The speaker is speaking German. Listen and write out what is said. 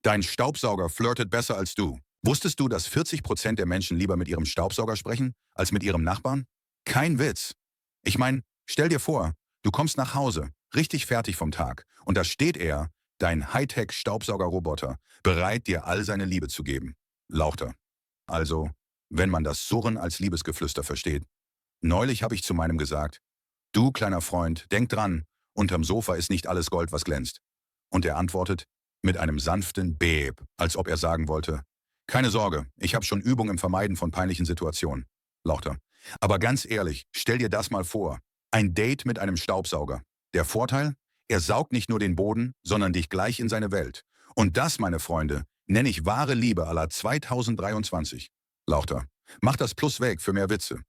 Dein Staubsauger flirtet besser als du. Wusstest du, dass 40% der Menschen lieber mit ihrem Staubsauger sprechen, als mit ihrem Nachbarn? Kein Witz. Ich meine, stell dir vor, du kommst nach Hause, richtig fertig vom Tag, und da steht er, dein Hightech-Staubsaugerroboter, bereit, dir all seine Liebe zu geben. Lauter. Also, wenn man das Surren als Liebesgeflüster versteht. Neulich habe ich zu meinem gesagt, du kleiner Freund, denk dran, unterm Sofa ist nicht alles Gold, was glänzt. Und er antwortet mit einem sanften Beep, als ob er sagen wollte, keine Sorge, ich habe schon Übung im Vermeiden von peinlichen Situationen. Lauter. Aber ganz ehrlich, stell dir das mal vor. Ein Date mit einem Staubsauger. Der Vorteil? Er saugt nicht nur den Boden, sondern dich gleich in seine Welt. Und das, meine Freunde, nenne ich wahre Liebe à la 2023. Lauter. Mach das Plus weg für mehr Witze.